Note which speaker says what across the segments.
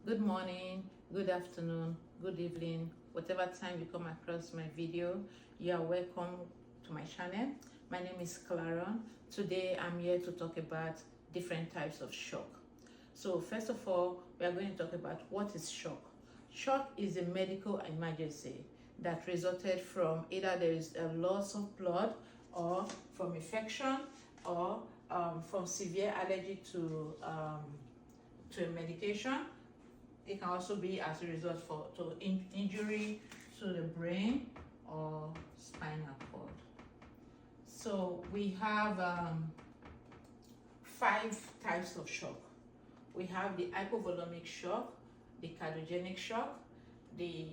Speaker 1: Good morning, good afternoon, good evening, whatever time you come across my video, you are welcome to my channel. My name is Clara. Today I'm here to talk about different types of shock. So first of all, we are going to talk about what is shock. Shock is a medical emergency that resulted from either there is a loss of blood or from infection or from severe allergy to a medication. It can also be as a result of injury to the brain or spinal cord. So we have 5 types of shock. We have the hypovolemic shock, the cardiogenic shock, the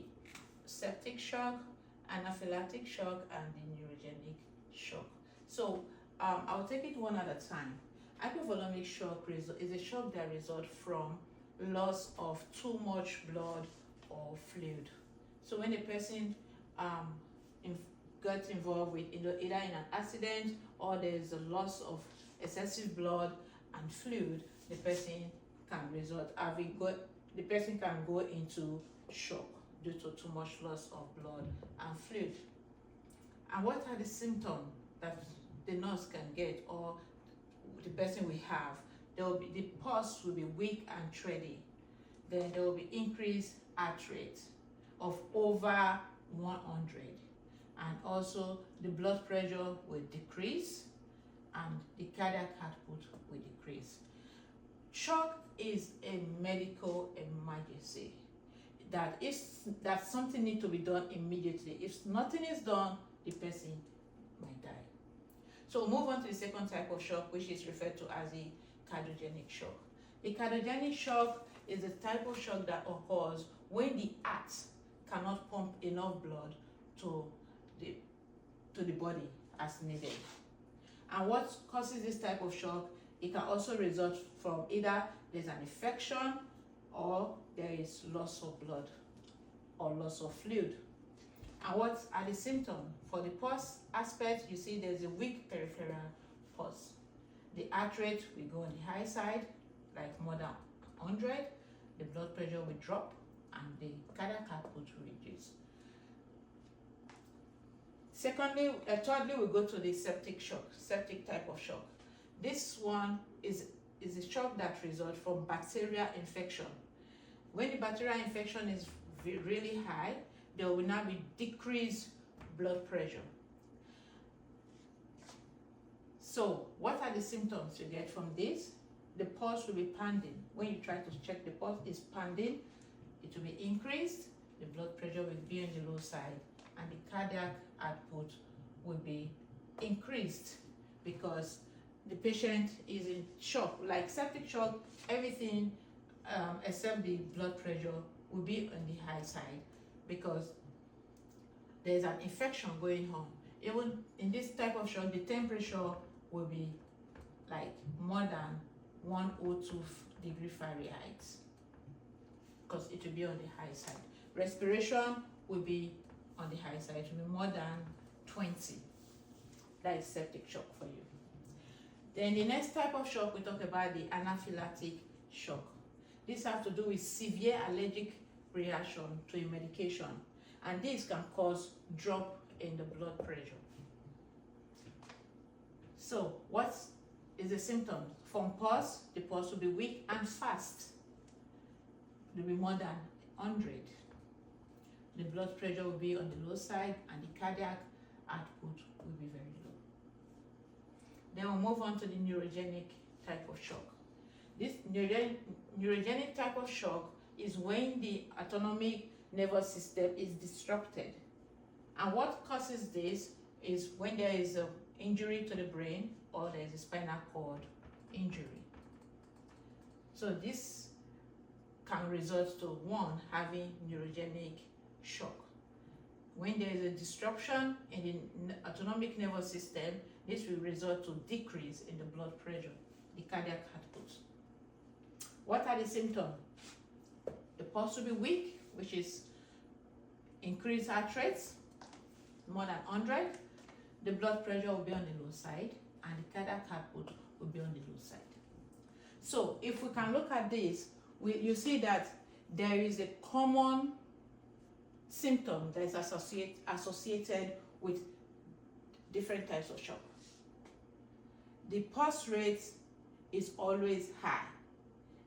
Speaker 1: septic shock, anaphylactic shock, and the neurogenic shock. So I'll take it one at a time. Hypovolemic shock is a shock that results from loss of too much blood or fluid. So when a person gets involved with either in an accident or there's a loss of excessive blood and fluid, the person can go into shock due to too much loss of blood and fluid. And what are the symptoms that the nurse can get or the person will have? The pulse will be weak and thready. Then there will be increased heart rate of over 100, and also the blood pressure will decrease and the cardiac output will decrease. Shock is a medical emergency that something needs to be done immediately. If nothing is done, the person might die. So we'll move on to the second type of shock, which is referred to as the cardiogenic shock. The cardiogenic shock is a type of shock that occurs when the heart cannot pump enough blood to the body as needed. And what causes this type of shock? It can also result from either there's an infection or there is loss of blood or loss of fluid. And what are the symptoms? For the pulse aspect, you see there's a weak peripheral pulse. The heart rate will go on the high side, like more than 100. The blood pressure will drop and the cardiac output will reduce. Thirdly, we go to the septic type of shock. This one is a shock that results from bacterial infection. When the bacterial infection is really high, there will now be decreased blood pressure. So what are the symptoms you get from this? The pulse will be pounding. When you try to check the pulse, it's pounding. It will be increased. The blood pressure will be on the low side, and the cardiac output will be increased because the patient is in shock. Like septic shock, everything except the blood pressure will be on the high side because there's an infection going on. Even in this type of shock, the temperature will be like more than 102 degrees Fahrenheit because it will be on the high side. Respiration will be on the high side. It will be more than 20. That is septic shock for you. Then the next type of shock, we talk about the anaphylactic shock. This has to do with severe allergic reaction to a medication, and this can cause drop in the blood pressure. So what is the symptom? From pulse, the pulse will be weak and fast. It will be more than 100. The blood pressure will be on the low side and the cardiac output will be very low. Then we'll move on to the neurogenic type of shock. This neurogenic type of shock is when the autonomic nervous system is disrupted. And what causes this is when there is an injury to the brain or there is a spinal cord injury. So this can result to one having neurogenic shock. When there is a disruption in the autonomic nervous system, this will result to decrease in the blood pressure, the cardiac output. What are the symptoms? The pulse will be weak, which is increased heart rates, more than 100. The blood pressure will be on the low side and the cardiac output will be on the low side. So if we can look at this, you see that there is a common symptom that is associated with different types of shock. The pulse rate is always high,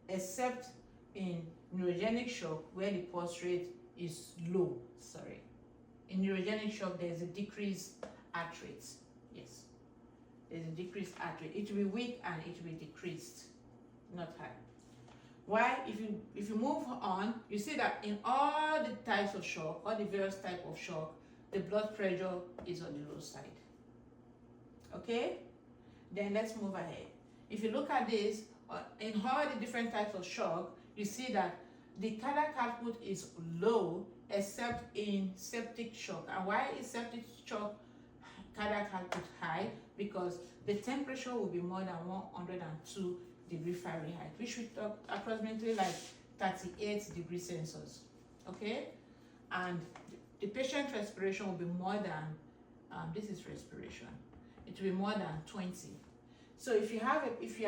Speaker 1: except in neurogenic shock where the pulse rate is low. In neurogenic shock, there is a decreased heart rate. Yes, there's a decreased heart rate. It will be weak and it will be decreased, not high. Why? If you move on, you see that in all the types of shock, all the various types of shock, the blood pressure is on the low side. Okay? Then let's move ahead. If you look at this, in all the different types of shock, you see that the cardiac output is low except in septic shock. And why is septic shock cardiac output high? Because the temperature will be more than 102 degrees Fahrenheit, which we talk approximately like 38 degrees Celsius. Okay? And the patient's respiration will be more than, this is respiration, it will be more than 20. So if you are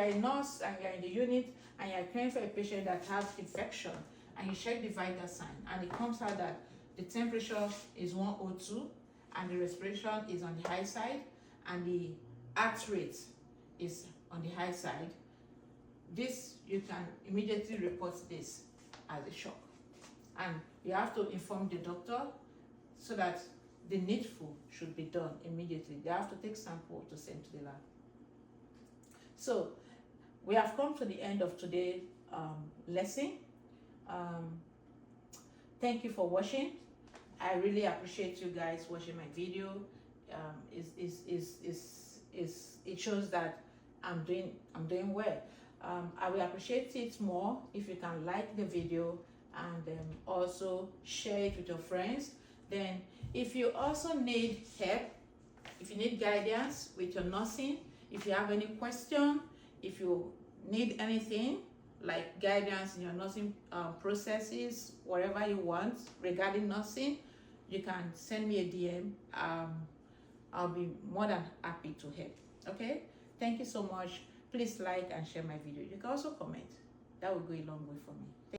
Speaker 1: a nurse and you're in the unit and you're caring for a patient that has infection and you check the vital sign and it comes out that the temperature is 102 and the respiration is on the high side and the heart rate is on the high side, this, you can immediately report this as a shock. And you have to inform the doctor so that the needful should be done immediately. They have to take sample to send to the lab. So we have come to the end of today's lesson. Thank you for watching. I really appreciate you guys watching my video. It shows that I'm doing well. I will appreciate it more if you can like the video and also share it with your friends. Then if you also need help, if you need guidance with your nursing, if you have any question, if you need anything like guidance in your nursing processes, whatever you want regarding nursing, you can send me a DM. I'll be more than happy to help. Okay? Thank you so much. Please like and share my video. You can also comment. That will go a long way for me.